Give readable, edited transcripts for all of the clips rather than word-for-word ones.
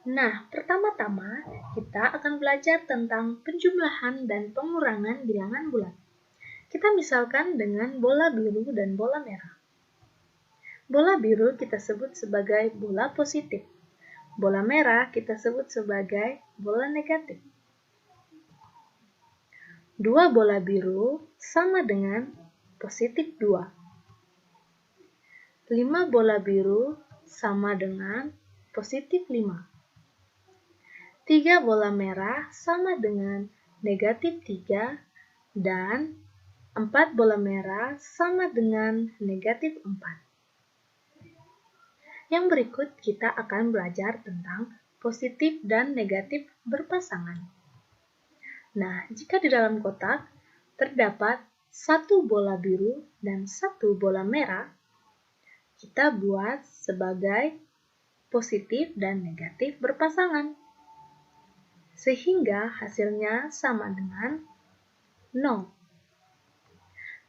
Nah, pertama-tama kita akan belajar tentang penjumlahan dan pengurangan bilangan bulat. Kita misalkan dengan bola biru dan bola merah. Bola biru kita sebut sebagai bola positif. Bola merah kita sebut sebagai bola negatif. Dua bola biru sama dengan positif 2. 5 bola biru sama dengan positif 5. 3 bola merah sama dengan negatif 3 dan 4 bola merah sama dengan negatif 4. Yang berikut kita akan belajar tentang positif dan negatif berpasangan. Nah, jika di dalam kotak terdapat 1 bola biru dan 1 bola merah, kita buat sebagai positif dan negatif berpasangan, sehingga hasilnya sama dengan 0.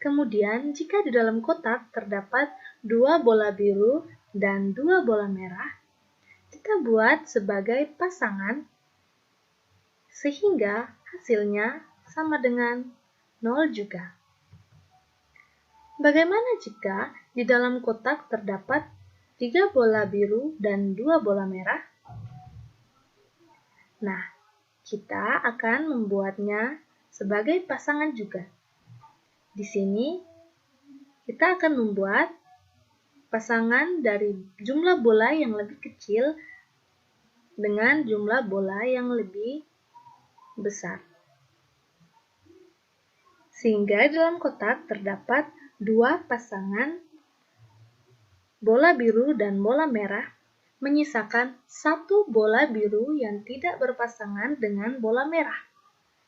Kemudian, jika di dalam kotak terdapat 2 bola biru dan 2 bola merah, kita buat sebagai pasangan, sehingga hasilnya sama dengan 0 juga. Bagaimana jika di dalam kotak terdapat 3 bola biru dan 2 bola merah? Nah, kita akan membuatnya sebagai pasangan juga. Di sini, kita akan membuat pasangan dari jumlah bola yang lebih kecil dengan jumlah bola yang lebih besar. Sehingga dalam kotak terdapat 2 pasangan bola biru dan bola merah, menyisakan 1 bola biru yang tidak berpasangan dengan bola merah,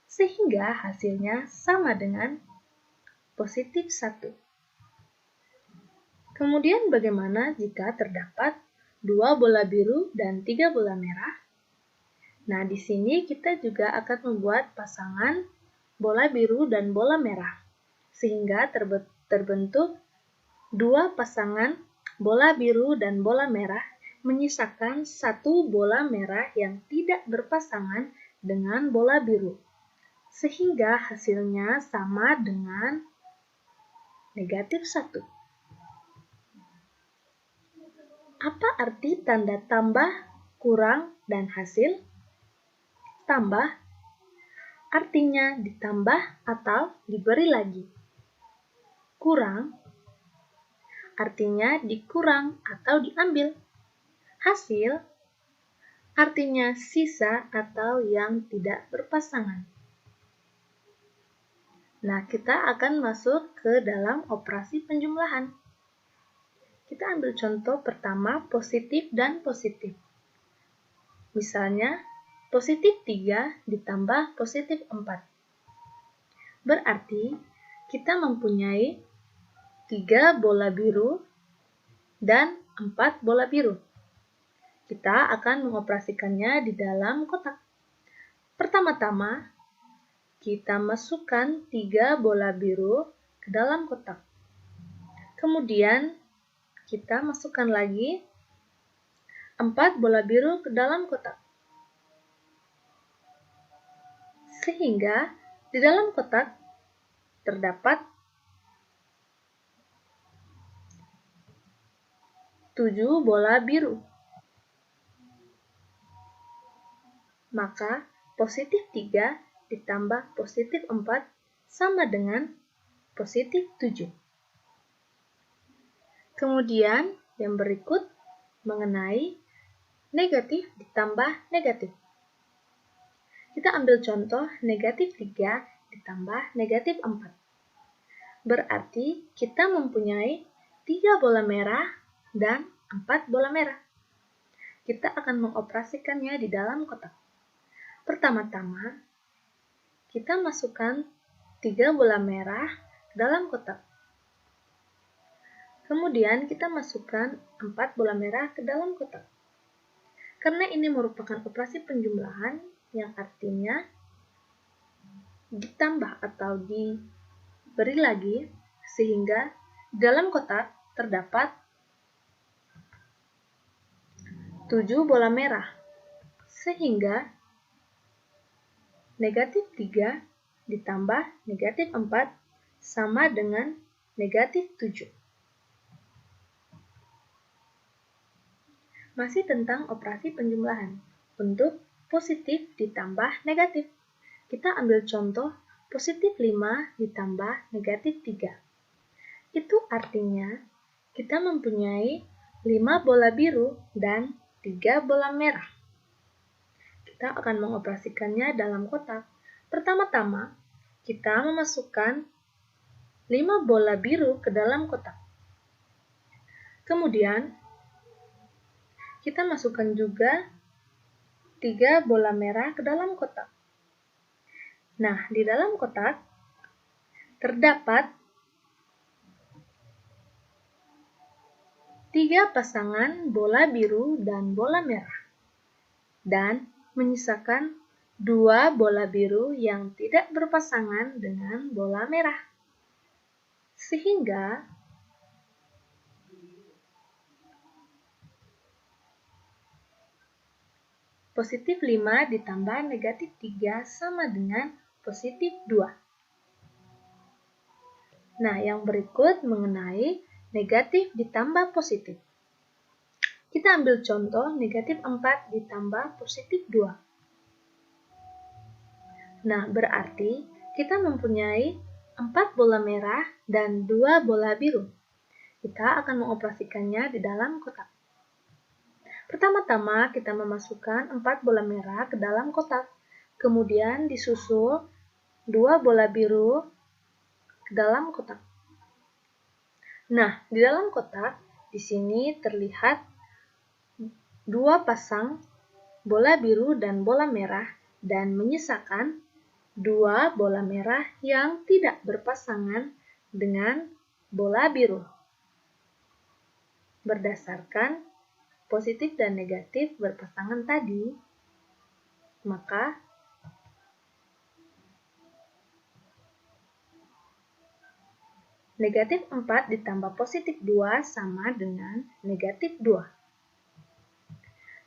sehingga hasilnya sama dengan positif 1. Kemudian bagaimana jika terdapat 2 bola biru dan 3 bola merah? Nah, di sini kita juga akan membuat pasangan bola biru dan bola merah, sehingga terbentuk 2 pasangan bola biru dan bola merah, menyisakan 1 bola merah yang tidak berpasangan dengan bola biru, sehingga hasilnya sama dengan negatif 1. Apa arti tanda tambah, kurang, dan hasil? Tambah artinya ditambah atau diberi lagi. Kurang artinya dikurang atau diambil. Hasil artinya sisa atau yang tidak berpasangan. Nah, kita akan masuk ke dalam operasi penjumlahan. Kita ambil contoh pertama, positif dan positif. Misalnya, positif 3 ditambah positif 4. Berarti, kita mempunyai 3 bola biru dan 4 bola biru. Kita akan mengoperasikannya di dalam kotak. Pertama-tama, kita masukkan 3 bola biru ke dalam kotak. Kemudian, kita masukkan lagi 4 bola biru ke dalam kotak. Sehingga di dalam kotak terdapat 7 bola biru. Maka positif 3 ditambah positif 4 sama dengan positif 7. Kemudian yang berikut mengenai negatif ditambah negatif. Kita ambil contoh negatif 3 ditambah negatif 4. Berarti kita mempunyai 3 bola merah dan 4 bola merah. kita akan mengoperasikannya di dalam kotak. Pertama-tama, kita masukkan 3 bola merah ke dalam kotak. Kemudian kita masukkan 4 bola merah ke dalam kotak. Karena ini merupakan operasi penjumlahan, yang artinya ditambah atau diberi lagi, sehingga dalam kotak terdapat 7 bola merah, sehingga negatif 3 ditambah negatif 4 sama dengan negatif 7. Masih tentang operasi penjumlahan. Untuk positif ditambah negatif. Kita ambil contoh positif 5 ditambah negatif 3. Itu artinya kita mempunyai 5 bola biru dan 3 bola merah. Kita akan mengoperasikannya dalam kotak. Pertama-tama, kita memasukkan 5 bola biru ke dalam kotak. Kemudian, kita masukkan juga 3 bola merah ke dalam kotak. Nah, di dalam kotak terdapat 3 pasangan bola biru dan bola merah, dan menyisakan 2 bola biru yang tidak berpasangan dengan bola merah. Sehingga positif 5 ditambah negatif 3 sama dengan positif 2. Nah, yang berikut mengenai negatif ditambah positif. Kita ambil contoh negatif 4 ditambah positif 2. Nah, berarti kita mempunyai 4 bola merah dan 2 bola biru. Kita akan mengoperasikannya di dalam kotak. Pertama-tama kita memasukkan 4 bola merah ke dalam kotak. Kemudian disusul 2 bola biru ke dalam kotak. Nah, di dalam kotak, di sini terlihat 2 pasang bola biru dan bola merah, dan menyisakan 2 bola merah yang tidak berpasangan dengan bola biru. Berdasarkan positif dan negatif berpasangan tadi, maka negatif 4 ditambah positif 2 sama dengan negatif 2.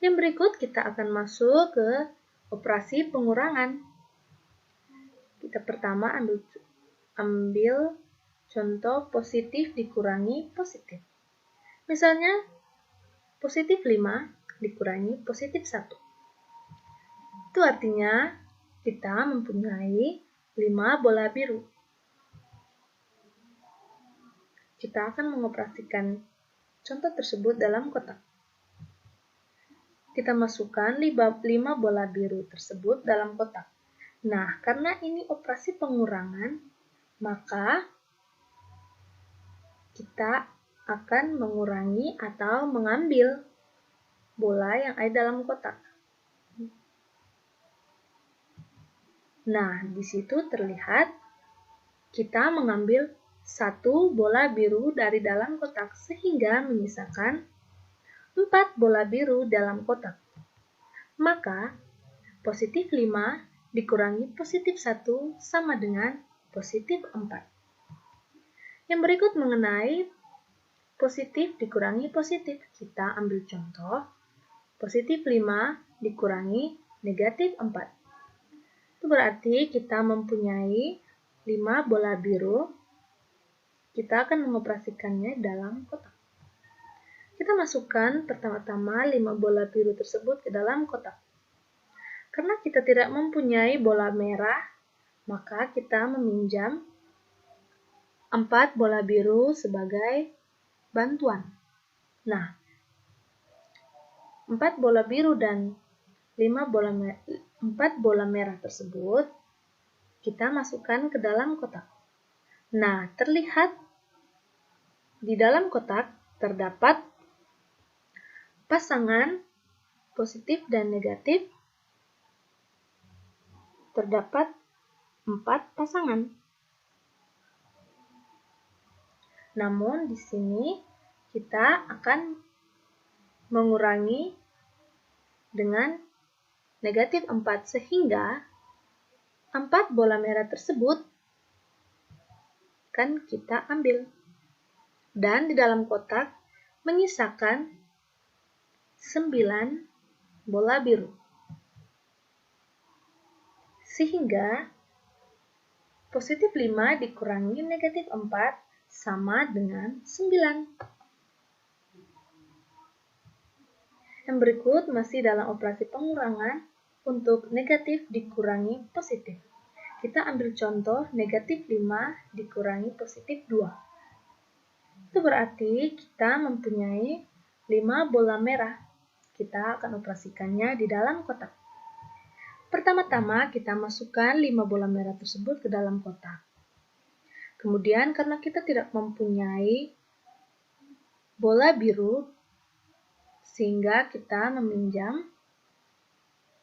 Yang berikut kita akan masuk ke operasi pengurangan. Kita pertama ambil contoh positif dikurangi positif. Misalnya positif 5 dikurangi positif 1. Itu artinya kita mempunyai 5 bola biru. Kita akan mengoperasikan contoh tersebut dalam kotak. Kita masukkan 5 bola biru tersebut dalam kotak. Nah, karena ini operasi pengurangan, maka kita akan mengurangi atau mengambil bola yang ada dalam kotak. Nah, di situ terlihat kita mengambil 1 bola biru dari dalam kotak, sehingga menyisakan 4 bola biru dalam kotak. Maka, positif 5 dikurangi positif 1 sama dengan positif 4. Yang berikut mengenai positif dikurangi positif. Kita ambil contoh, positif 5 dikurangi negatif 4. Itu berarti kita mempunyai 5 bola biru. Kita akan mengoperasikannya dalam kotak. Kita masukkan pertama-tama 5 bola biru tersebut ke dalam kotak. Karena kita tidak mempunyai bola merah, maka kita meminjam 4 bola biru sebagai bantuan. Nah, 4 bola biru dan 4 bola merah tersebut kita masukkan ke dalam kotak. Nah, terlihat di dalam kotak terdapat pasangan positif dan negatif, terdapat 4 pasangan. Namun di sini kita akan mengurangi dengan negatif 4 sehingga 4 bola merah tersebut akan kita ambil. Dan di dalam kotak menyisakan 9 bola biru. Sehingga positif 5 dikurangi negatif 4 sama dengan 9. Yang berikut masih dalam operasi pengurangan untuk negatif dikurangi positif. Kita ambil contoh negatif 5 dikurangi positif 2. Itu berarti kita mempunyai 5 bola merah. Kita akan operasikannya di dalam kotak. Pertama-tama kita masukkan 5 bola merah tersebut ke dalam kotak. Kemudian karena kita tidak mempunyai bola biru, sehingga kita meminjam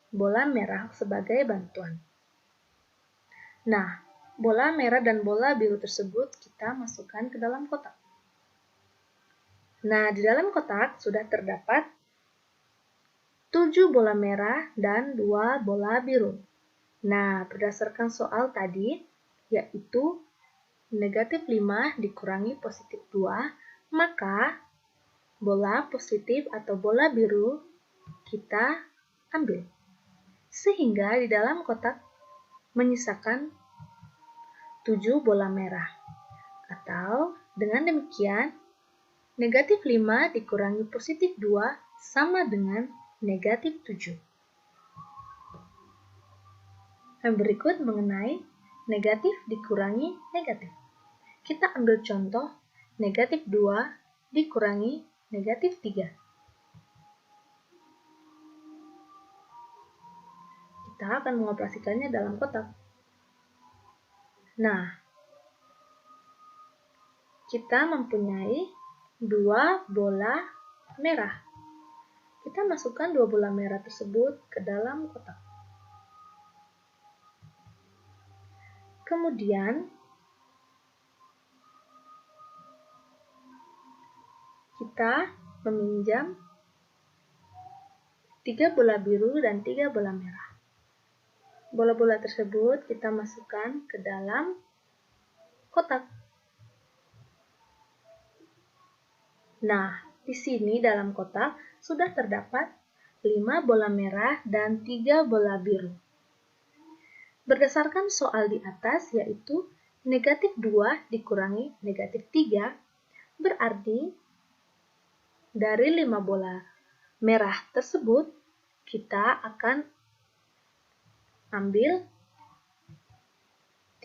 bola merah sebagai bantuan. Nah, bola merah dan bola biru tersebut kita masukkan ke dalam kotak. Nah, di dalam kotak sudah terdapat 7 bola merah dan 2 bola biru. Nah, berdasarkan soal tadi, yaitu negatif 5 dikurangi positif 2, maka bola positif atau bola biru kita ambil. Sehingga di dalam kotak menyisakan 7 bola merah. Atau dengan demikian, negatif 5 dikurangi positif 2 sama dengan negatif 7. Yang berikut mengenai negatif dikurangi negatif. Kita ambil contoh negatif 2 dikurangi negatif 3. Kita akan mengoperasikannya dalam kotak. Nah, kita mempunyai 2 bola merah. Kita masukkan 2 bola merah tersebut ke dalam kotak. Kemudian, kita meminjam 3 bola biru dan 3 bola merah. Bola-bola tersebut kita masukkan ke dalam kotak. Nah, di sini dalam kotak sudah terdapat 5 bola merah dan 3 bola biru. Berdasarkan soal di atas, yaitu negatif 2 dikurangi negatif 3, berarti dari 5 bola merah tersebut, kita akan ambil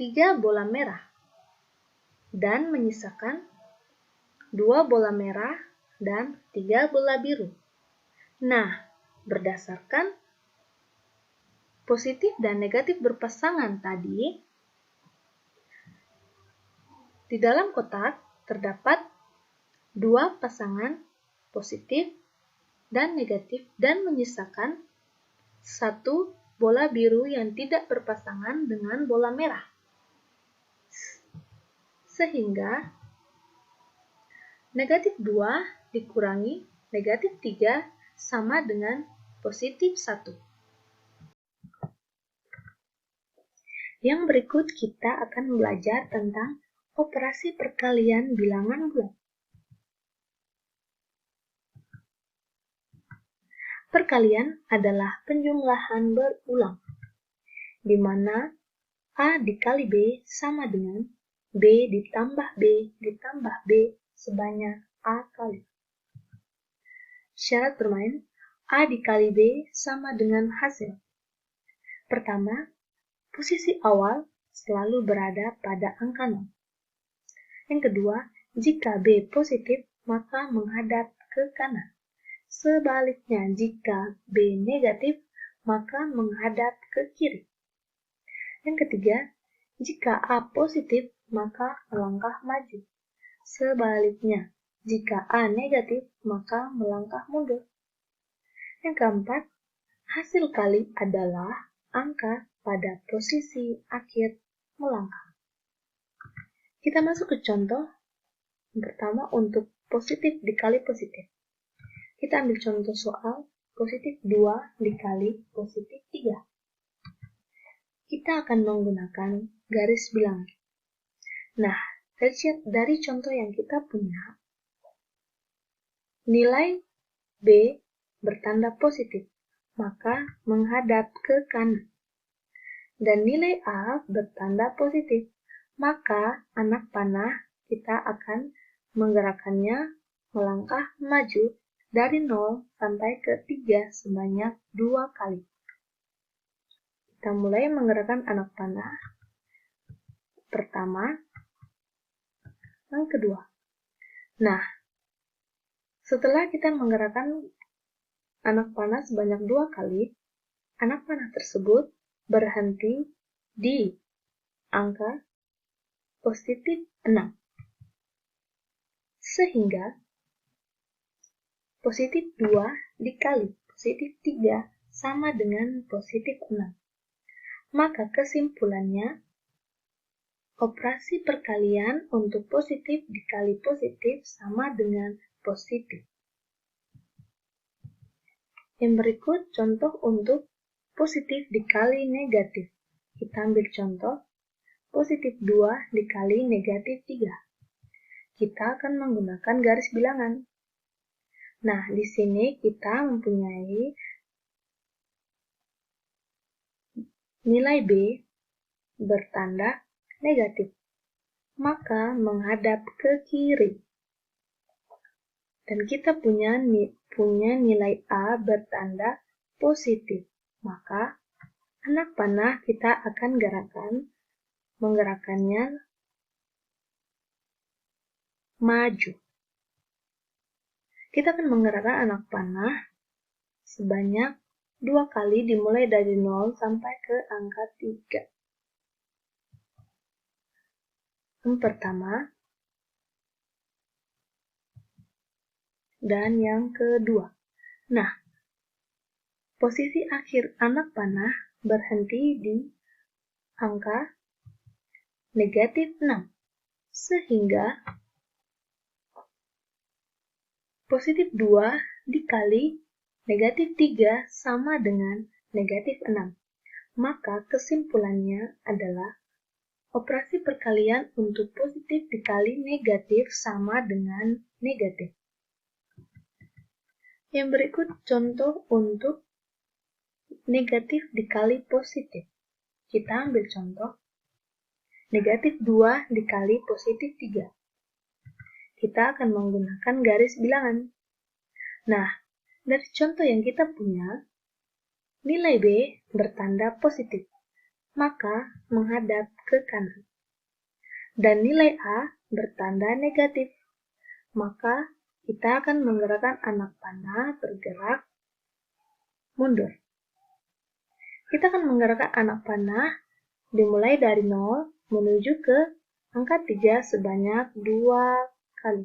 3 bola merah dan menyisakan 2 bola merah dan 3 bola biru. Nah, berdasarkan positif dan negatif berpasangan tadi, di dalam kotak terdapat 2 pasangan positif dan negatif dan menyisakan 1 bola biru yang tidak berpasangan dengan bola merah. Sehingga negatif 2 dikurangi negatif 3 sama dengan positif 1. Yang berikut kita akan belajar tentang operasi perkalian bilangan bulat. Perkalian adalah penjumlahan berulang, di mana A dikali B sama dengan B ditambah B ditambah B sebanyak A kali. Syarat bermain, A dikali B sama dengan hasil. Pertama, posisi awal selalu berada pada angka 0. Yang kedua, jika B positif, maka menghadap ke kanan. Sebaliknya, jika B negatif, maka menghadap ke kiri. Yang ketiga, jika A positif, maka melangkah maju. Sebaliknya, jika A negatif, maka melangkah mundur. Yang keempat, hasil kali adalah angka pada posisi akhir melangkah. Kita masuk ke contoh pertama untuk positif dikali positif. Kita ambil contoh soal positif 2 dikali positif 3. Kita akan menggunakan garis bilangan. Nah, dari contoh yang kita punya, nilai B bertanda positif, maka menghadap ke kanan. Dan nilai A bertanda positif, maka anak panah kita akan menggerakkannya melangkah maju dari 0 sampai ke 3 sebanyak 2 kali. Kita mulai menggerakkan anak panah pertama, yang kedua. Nah, setelah kita menggerakkan anak panah sebanyak 2 kali, anak panah tersebut berhenti di angka positif 6. Sehingga positif 2 dikali positif 3 sama dengan positif 6. Maka kesimpulannya, operasi perkalian untuk positif dikali positif sama dengan positif. Yang berikut contoh untuk positif dikali negatif. Kita ambil contoh positif 2 dikali negatif 3. Kita akan menggunakan garis bilangan. Nah, di sini kita mempunyai nilai B bertanda negatif, maka menghadap ke kiri. Dan kita punya nilai A bertanda positif, maka anak panah kita akan menggerakkannya maju. Kita akan menggerakkan anak panah sebanyak 2 kali dimulai dari 0 sampai ke angka 3. Yang pertama dan yang kedua. Nah, posisi akhir anak panah berhenti di angka negatif 6. Sehingga positif 2 dikali negatif 3 sama dengan negatif 6. Maka kesimpulannya adalah operasi perkalian untuk positif dikali negatif sama dengan negatif. Yang berikut contoh untuk negatif dikali positif. Kita ambil contoh negatif 2 dikali positif 3. Kita akan menggunakan garis bilangan. Nah, dari contoh yang kita punya, nilai B bertanda positif, maka menghadap ke kanan. Dan nilai A bertanda negatif, maka kita akan menggerakkan anak panah bergerak mundur. Kita akan menggerakkan anak panah dimulai dari 0 menuju ke angka 3 sebanyak 2 kali.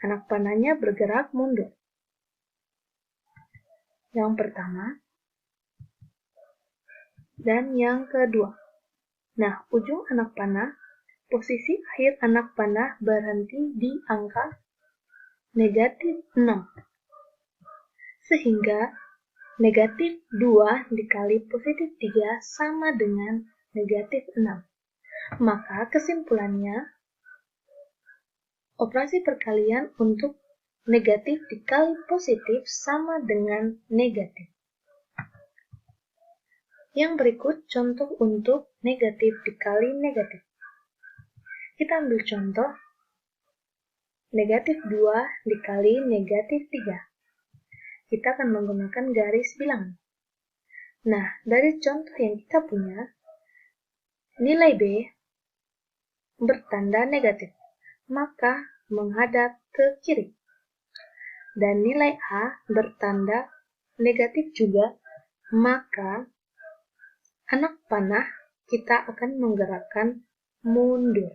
Anak panahnya bergerak mundur. Yang pertama dan yang kedua. Nah, ujung anak panah, posisi akhir anak panah berhenti di angka negatif 6. Sehingga negatif 2 dikali positif 3 sama dengan negatif 6. Maka kesimpulannya, operasi perkalian untuk negatif dikali positif sama dengan negatif. Yang berikut contoh untuk negatif dikali negatif. Kita ambil contoh negatif 2 dikali negatif 3. Kita akan menggunakan garis bilangan. Nah, dari contoh yang kita punya, nilai B bertanda negatif, maka menghadap ke kiri. Dan nilai A bertanda negatif juga, maka anak panah kita akan menggerakkan mundur.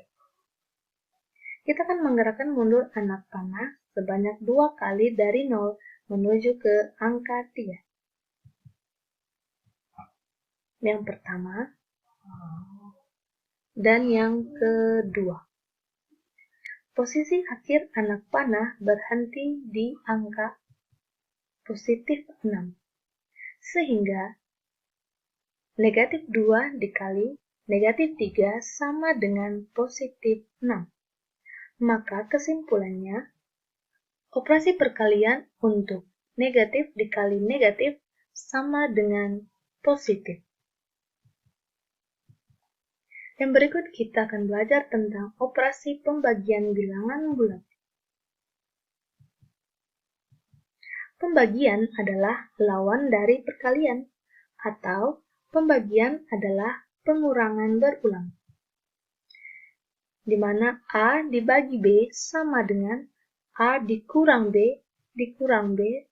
Kita akan menggerakkan mundur anak panah sebanyak 2 kali dari 0 menuju ke angka 3. Yang pertama dan yang kedua. Posisi akhir anak panah berhenti di angka positif 6. Sehingga negatif 2 dikali negatif 3 sama dengan positif 6. Maka kesimpulannya, operasi perkalian untuk negatif dikali negatif sama dengan positif. Yang berikut kita akan belajar tentang operasi pembagian bilangan bulat. Pembagian adalah lawan dari perkalian, atau pembagian adalah pengurangan berulang, di mana A dibagi B sama dengan A dikurang B dikurang B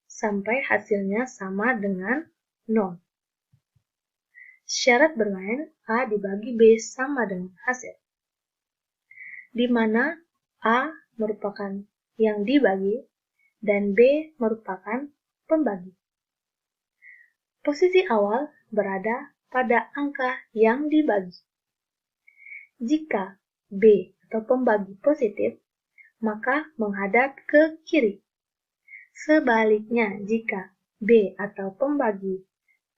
sampai hasilnya sama dengan 0. Syarat bermain A dibagi B sama dengan hasil, di mana A merupakan yang dibagi dan B merupakan pembagi. Posisi awal berada pada angka yang dibagi. Jika B atau pembagi positif, maka menghadap ke kiri. Sebaliknya, jika B atau pembagi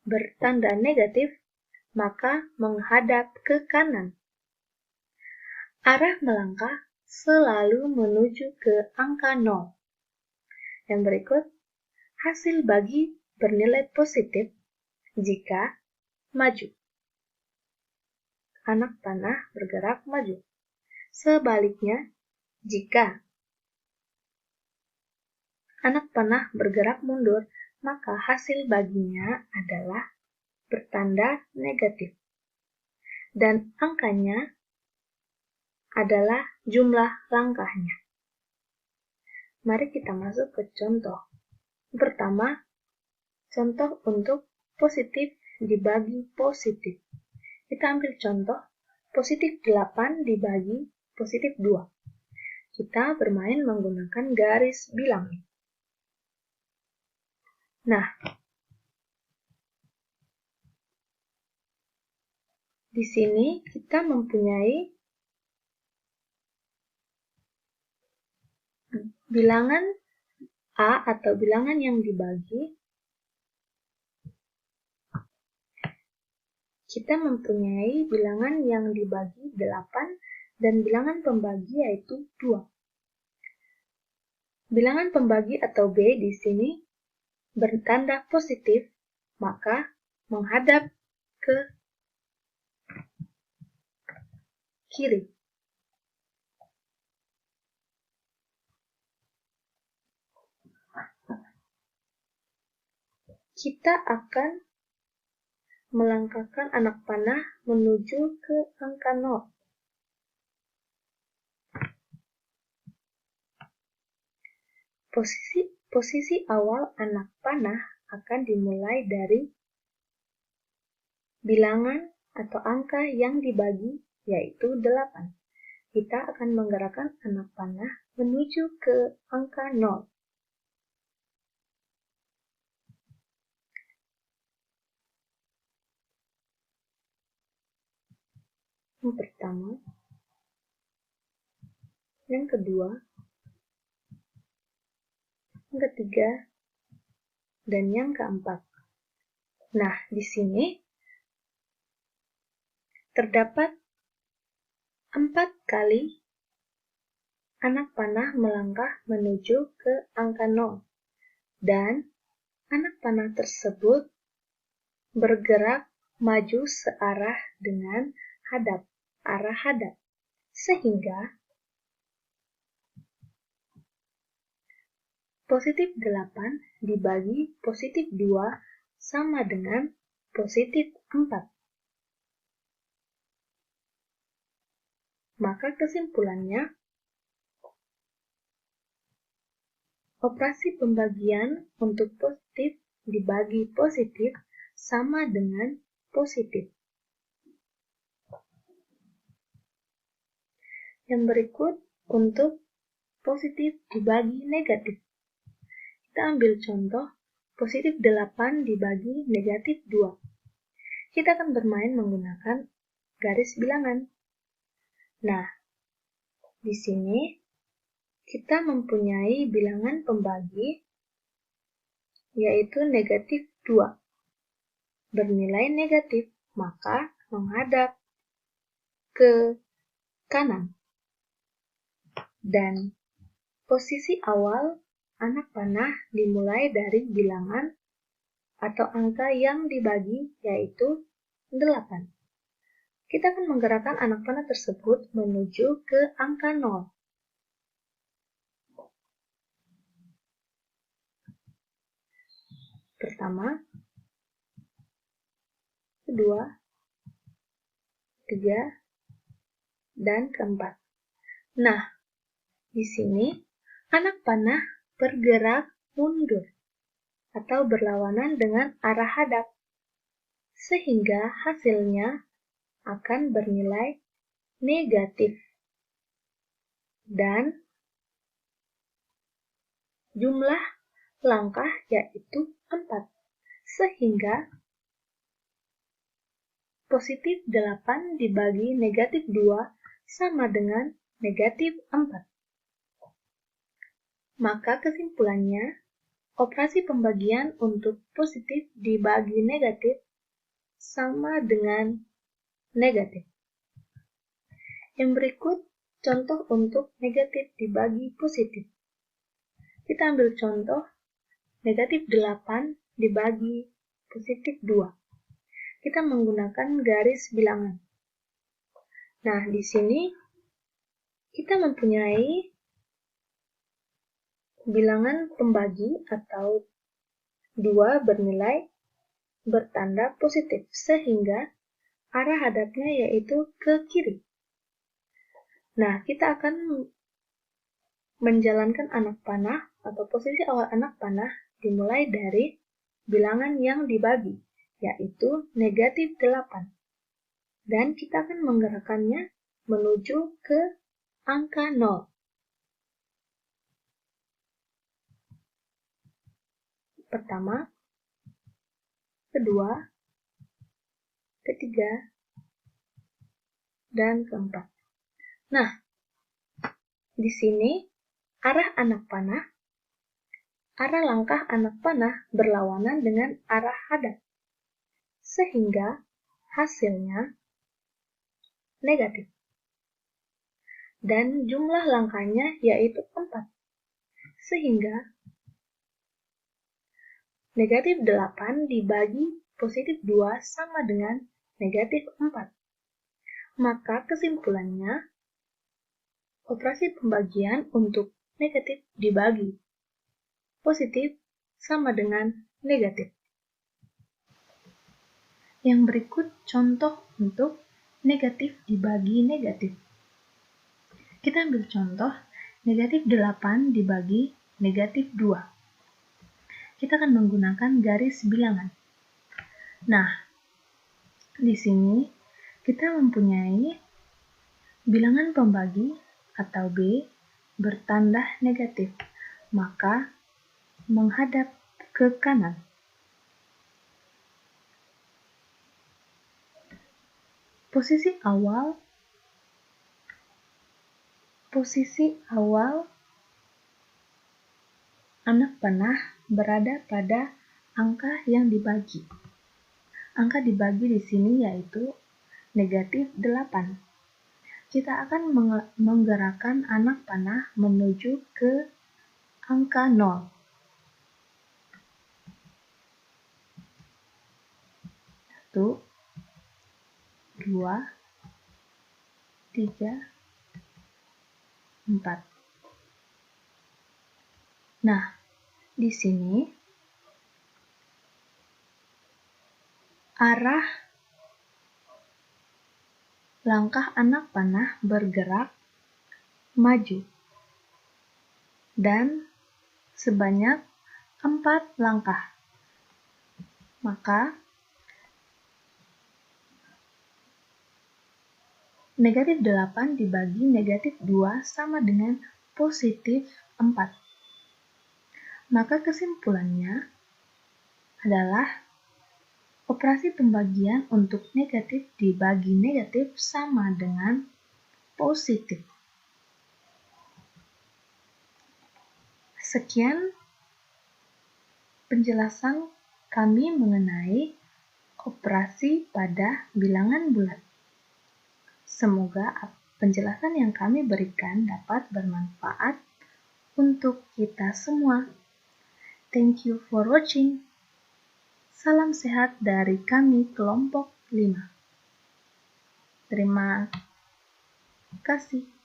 bertanda negatif, maka menghadap ke kanan. Arah melangkah selalu menuju ke angka 0. Yang berikut, hasil bagi bernilai positif jika maju. Anak panah bergerak maju. Sebaliknya, jika anak panah bergerak mundur, maka hasil baginya adalah bertanda negatif. Dan angkanya adalah jumlah langkahnya. Mari kita masuk ke contoh. Pertama, contoh untuk positif dibagi positif. Kita ambil contoh, positif 8 dibagi positif 2. Kita bermain menggunakan garis bilang. Nah, di sini kita mempunyai bilangan A atau bilangan yang dibagi. Kita mempunyai bilangan yang dibagi 8 dan bilangan pembagi yaitu 2. Bilangan pembagi atau B di sini bertanda positif, maka menghadap ke kiri. Kita akan melangkahkan anak panah menuju ke angka 0. Posisi awal anak panah akan dimulai dari bilangan atau angka yang dibagi, yaitu 8. Kita akan menggerakkan anak panah menuju ke angka 0. Yang pertama, yang kedua, yang ketiga, dan yang keempat. Nah, di sini terdapat 4 kali anak panah melangkah menuju ke angka 0. Dan anak panah tersebut bergerak maju searah dengan arah hadap. Sehingga positif 8 dibagi positif 2 sama dengan positif 4. Maka kesimpulannya, operasi pembagian untuk positif dibagi positif sama dengan positif. Yang berikut untuk positif dibagi negatif. kita ambil contoh positif 8 dibagi negatif 2. Kita akan bermain menggunakan garis bilangan. Nah, di sini kita mempunyai bilangan pembagi yaitu negatif 2. Bernilai negatif, maka menghadap ke kanan. Dan posisi awal anak panah dimulai dari bilangan atau angka yang dibagi yaitu 8. Kita akan menggerakkan anak panah tersebut menuju ke angka 0. Pertama, kedua, ketiga, dan keempat. Nah, di sini anak panah bergerak mundur atau berlawanan dengan arah hadap, sehingga hasilnya akan bernilai negatif. Dan jumlah langkah yaitu 4, sehingga positif 8 dibagi negatif 2 sama dengan negatif 4. Maka kesimpulannya, operasi pembagian untuk positif dibagi negatif sama dengan negatif. Yang berikut contoh untuk negatif dibagi positif. Kita ambil contoh negatif 8 dibagi positif 2. Kita menggunakan garis bilangan. Nah, di sini kita mempunyai bilangan pembagi atau 2 bernilai bertanda positif, sehingga arah hadapnya yaitu ke kiri. Nah, kita akan menjalankan anak panah atau posisi awal anak panah dimulai dari bilangan yang dibagi, yaitu negatif 8. Dan kita akan menggerakkannya menuju ke angka 0. Pertama, kedua, ketiga, dan keempat. Nah, di sini arah langkah anak panah berlawanan dengan arah hadap, sehingga hasilnya negatif. Dan jumlah langkahnya yaitu 4, sehingga negatif 8 dibagi positif 2 sama dengan negatif 4. Maka kesimpulannya, operasi pembagian untuk negatif dibagi positif sama dengan negatif. Yang berikut contoh untuk negatif dibagi negatif. Kita ambil contoh negatif 8 dibagi negatif 2. Kita akan menggunakan garis bilangan. Nah, di sini kita mempunyai bilangan pembagi atau B bertanda negatif, maka menghadap ke kanan. Posisi awal anak panah berada pada angka yang dibagi. Angka dibagi di sini yaitu negatif 8. Kita akan menggerakkan anak panah menuju ke angka 0. 1, 2, 3, 4. Nah, di sini arah langkah anak panah bergerak maju dan sebanyak 4 langkah. Maka negatif 8 dibagi negatif 2 sama dengan positif 4. Maka kesimpulannya adalah operasi pembagian untuk negatif dibagi negatif sama dengan positif. Sekian penjelasan kami mengenai operasi pada bilangan bulat. Semoga penjelasan yang kami berikan dapat bermanfaat untuk kita semua. Thank you for watching. Salam sehat dari kami kelompok 5. Terima kasih.